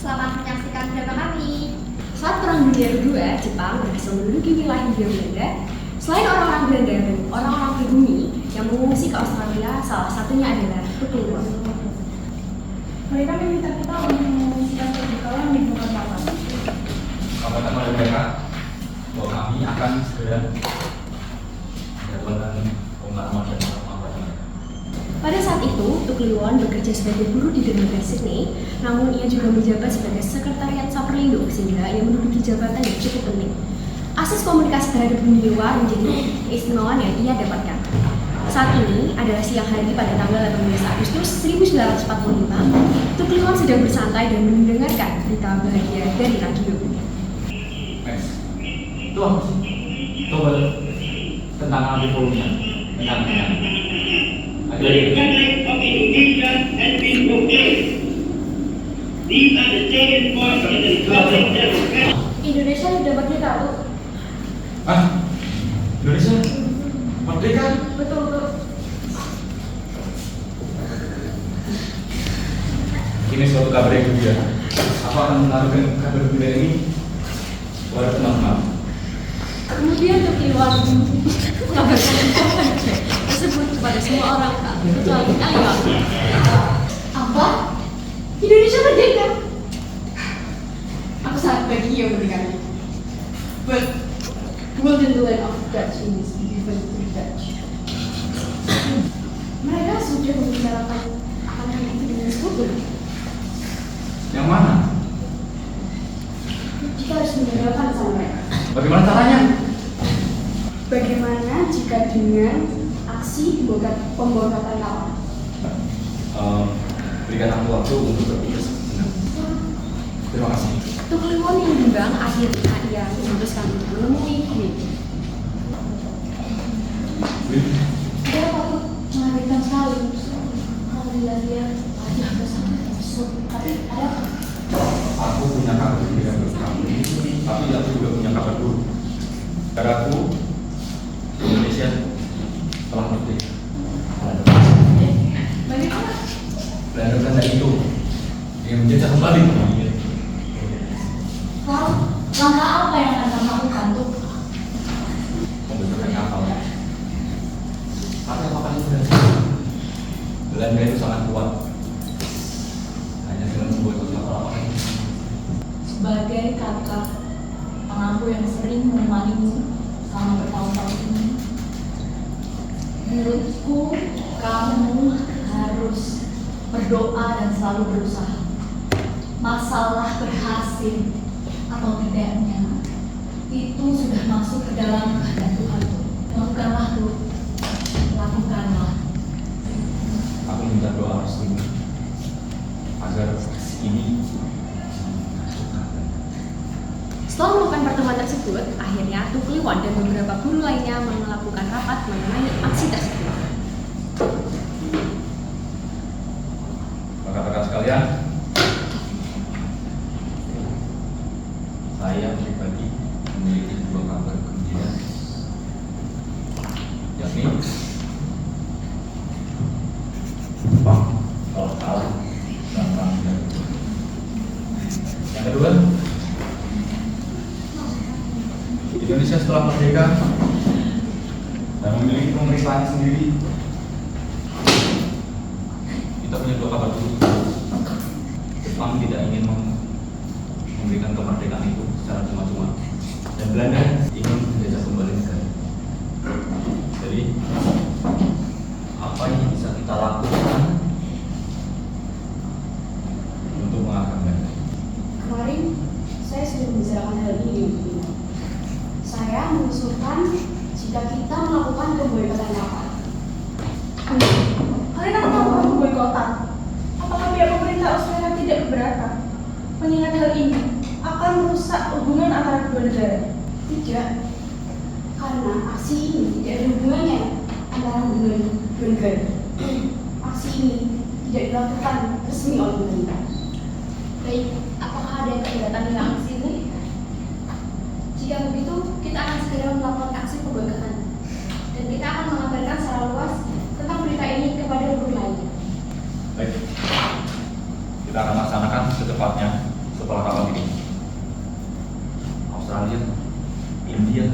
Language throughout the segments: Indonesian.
Selamat menyaksikan drama kami. Saat Perang Dunia II, Jepang berhasil menduduki wilayah Hindia Belanda. Selain orang-orang Belanda dan orang-orang pribumi yang mengungsi ke Australia, salah satunya adalah Tukliwon. Mereka meminta kita untuk mengungsikan kebakaran di bukan kapan. Kapan oleh mereka bahwa kami akan segera melakukan pengalaman dan pengalaman. Pada saat itu, Tukliwon bekerja sebagai buruh di dermaga Sydney, namun ia juga menjabat sebagai sekretariat Saperlindung sehingga ia menduduki jabatan yang cukup penting. Akses komunikasi terhadap dunia luar menjadi keistimewaan yang ia dapatkan. Saat ini adalah siang hari pada tanggal 18 Agustus 1945. Tukliwon sedang bersantai dan mendengarkan berita bahagia dari radio. Mas, itu apa sih? Coba tentang alih volumenya, tentang The Republic of Indonesia has been proclaimed. These are the taken points in the Republic Democratic. Indonesia sudah merdeka, Bu. Ah, Indonesia merdeka? Betul, Bu. Ini suatu kabar yang gembira. Aku akan mengaruhkan kabar gembira ini kepada teman-teman. Kemudian Tukliwon mengabarkan informasi tersebut kepada semua orang, kecuali Alia. Apa? Indonesia merdeka? Aku sangat bahagia mendengarnya. But will the land of Dutch Indies be given to Dutch? Mereka sudah membicarakan akan hal itu dengan sekutu. Yang mana? Kita harus mendengarkan sama mereka. Bagaimana caranya? Bagaimana jika dengan aksi pemborotan kapal? Berikan aku waktu untuk berpikir sejenak. Terima kasih. Tukliwon yang bimbang akhirnya ia memutuskan untuk menemui Queen. Dia patut menghargai sekali. Alhamdulillah dia wajah bersama musuh. Tapi ada apa? Aku punya kabar gembira untuk kamu, tapi aku juga punya kabar buruk. Negaraku, Indonesia telah merdeka. Bagaimana? Belanda Belanda itu yang menjajah kembali. Lalu, langkah apa yang akan kamu lakukan, Tuh? Pembentukan kapal. Tapi kapal itu sudah Belanda itu sangat kuat. Hanya dengan membuat kapal ini. Sebagai kakak penganggu yang sering menemanimu selama bertahun-tahun ini, menurutku kamu harus berdoa dan selalu berusaha. Masalah berhasil atau tidaknya itu sudah masuk ke dalam kehendak Tuhan. Lakukanlah, Tuh. Lakukanlah. Aku minta doa restu agar ini. Setelah melakukan pertemuan tersebut, akhirnya Tukliwon dan beberapa guru lainnya melakukan rapat mengenai aksi tersebut. Rekan-rekan sekalian, saya pribadi memiliki dua kabar gembira, yakni Jepang telah kalah dalam perang dunia kedua. Yang kedua, Indonesia setelah merdeka dan memiliki pemerintahannya sendiri. Kita punya dua kabar buruk. Jepang tidak ingin memberikan kemerdekaan itu secara cuma-cuma, dan Belanda ingin menjajah kembali negara. Jadi, apa yang bisa kita lakukan untuk mengalahkan Belanda? Kemarin saya sudah membicarakan hal ini di Bima. Saya mengusulkan jika kita melakukan pemboikotan kapal. Kalian akan melakukan pemboikotan. Apakah pihak pemerintah Australia tidak keberatan? Mengingat hal ini akan merusak hubungan antara kedua negara. Tidak, karena aksi ini tidak ada hubungannya antara hubungan dua negara. Aksi ini tidak dilakukan resmi oleh pemerintah. Baik, apakah ada yang keberatan dengan aksi ini? Jika begitu, kita akan segera melakukan aksi pemboikotan. Dan kita akan mengabarkan secara luas tentang berita ini kepada guru lainnya. Baik, kita akan laksanakan secepatnya kepala kapal itu. Australia, India,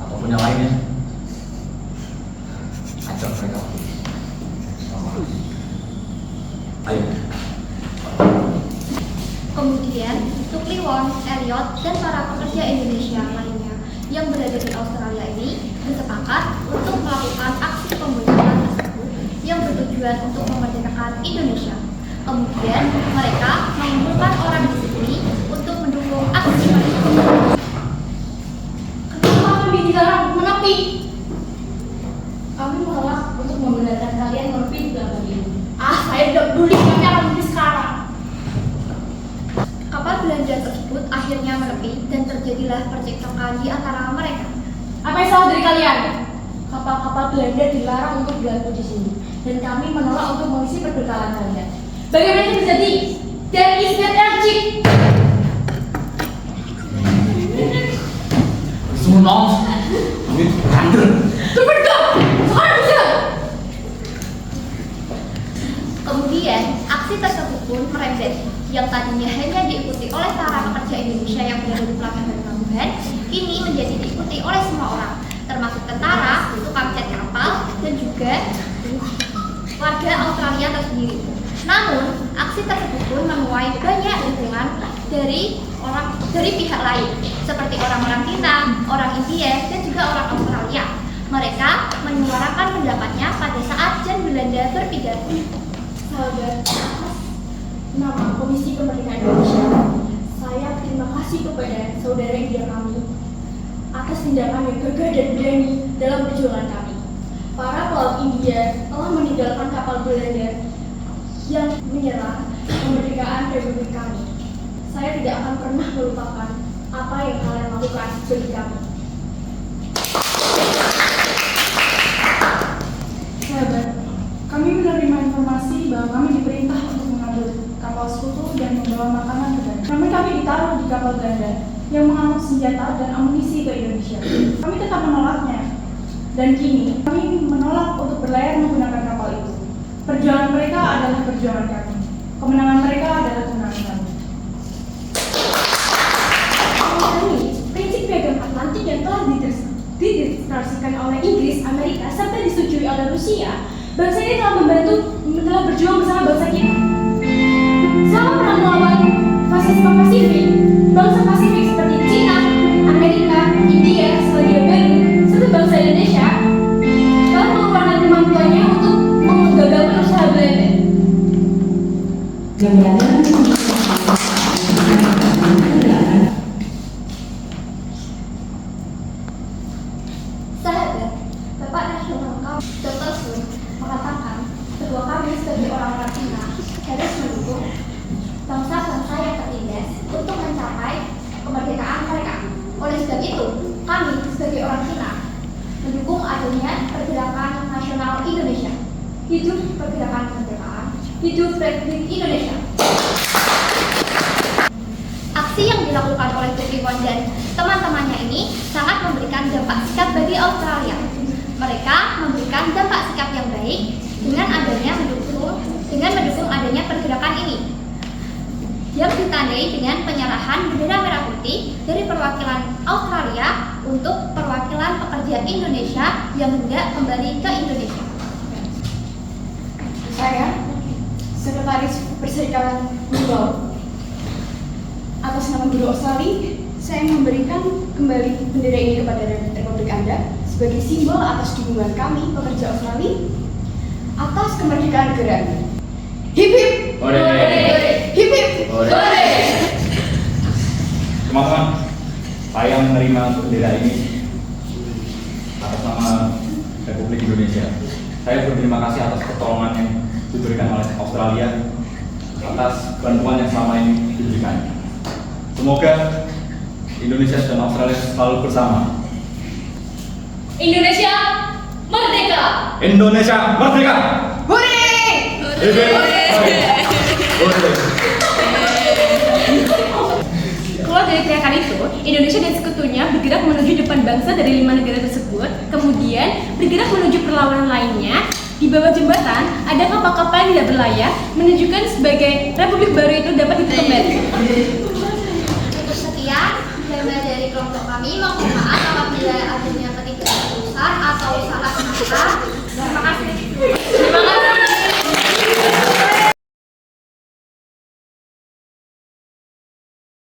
ataupun yang lainnya. Ajak mereka. Ayo. Kemudian, Tukliwon, Elliot, dan para pekerja Indonesia lainnya yang berada di Australia ini bersepakat untuk melakukan aksi pembelajaran tersebut yang bertujuan untuk memerdekakan Indonesia. Kemudian, mereka mengumpulkan orang di sini untuk mendukung aksi mereka. Kenapa kami dilarang menepi? Kami menolak untuk membenarkan kalian menepi di belakang ini. Saya tidak peduli, kami akan menepi sekarang. Kapal Belanda tersebut akhirnya menepi dan terjadilah percekcokan di antara mereka. Apa yang salah dari kalian? Kapal-kapal Belanda dilarang untuk berlabuh di sini dan kami menolak untuk mengisi perbekalan kalian. Bagaimana itu terjadi? There is not urgent. Semua nong. Duit kandel. Terpedok! Sekarang bisa! Kemudian, aksi tersebut pun merembet. Yang tadinya hanya diikuti oleh para pekerja Indonesia yang berada di pelabuhan pelabuhan, kini menjadi diikuti oleh semua orang, termasuk tentara, tukang cat kapal, dan juga warga Australia tersendiri. Namun, aksi tersebut pun menuai banyak dukungan dari pihak lain, seperti orang-orang Cina, orang India, dan juga orang Australia. Mereka menyuarakan pendapatnya pada saat Jan Belanda berpidato. Sahabat, nama Komisi Kemerdekaan Indonesia, saya terima kasih kepada saudara India kami atas tindakan yang gagah dan berani dalam perjuangan kami. Para pelaut India telah meninggalkan kapal Belanda yang menyerang kemerdekaan Republik kami. Saya tidak akan pernah melupakan apa yang kalian lakukan bagi kami. Sahabat, kami menerima informasi bahwa kami diperintah untuk mengambil kapal sekutu dan membawa makanan ke Belanda. Namun kami ditaruh di kapal Belanda yang mengangkut senjata dan amunisi ke Indonesia. Kami tetap menolaknya. Dan kini, kami menolak untuk berlayar menggunakan kapal itu. Perjuangan mereka adalah perjuangan kami. Kemenangan mereka adalah kemenangan kami. Kami, prinsip piagam Atlantik yang telah dideklarasikan oleh Inggris, Amerika, serta disetujui oleh Rusia, bangsa ini telah berjuang bersama bangsa kita. Selama perang melawan fasisme Pasifik, bangsa Pasifik seperti Cina, Amerika, India, Selandia Baru, serta bangsa Indonesia telah mengeluarkan kemampuannya untuk menggagalkan usaha Belanda. Sahabat, Bapak Nasional Dr. Sun mengatakan bahwa kami sebagai orang-orang Cina harus mendukung bangsa-bangsa yang tertindas untuk mencapai kemerdekaan mereka. Oleh sebab itu, kami sebagai orang Cina mendukung adanya pergerakan nasional Indonesia. Hidup pergerakan kemerdekaan, hidup Republik Indonesia. Aksi yang dilakukan oleh Tukliwon dan teman-temannya ini sangat memberikan dampak sikap bagi Australia. Mereka memberikan dampak sikap yang baik dengan mendukung adanya pergerakan ini, yang ditandai dengan penyerahan bendera merah putih dari perwakilan Australia untuk perwakilan pekerja Indonesia yang hendak kembali ke Indonesia. Saya, Sekretaris Perserikatan Guru, atas nama Guru Australia, saya memberikan kembali bendera ini kepada Republik Anda sebagai simbol atas dukungan kami, pekerja Australia, atas kemerdekaan negara. Hip hip! Hore! Hip hip! Hore! Teman-teman, saya menerima bendera ini atas nama Republik Indonesia. Saya berterima kasih atas pertolongan yang diberikan oleh Australia, atas bantuan yang selama ini diberikan. Semoga Indonesia dan Australia selalu bersama. Indonesia merdeka! Indonesia merdeka! Hore! Keluar dari teriakan itu, Indonesia dan sekutunya bergerak menuju depan bangsa dari 5 negara tersebut, kemudian bergerak menuju perlawanan lainnya. Di bawah jembatan, ada kapal-kapal yang tidak berlayar, menunjukkan sebagai Republik baru itu dapat ditemukan. kami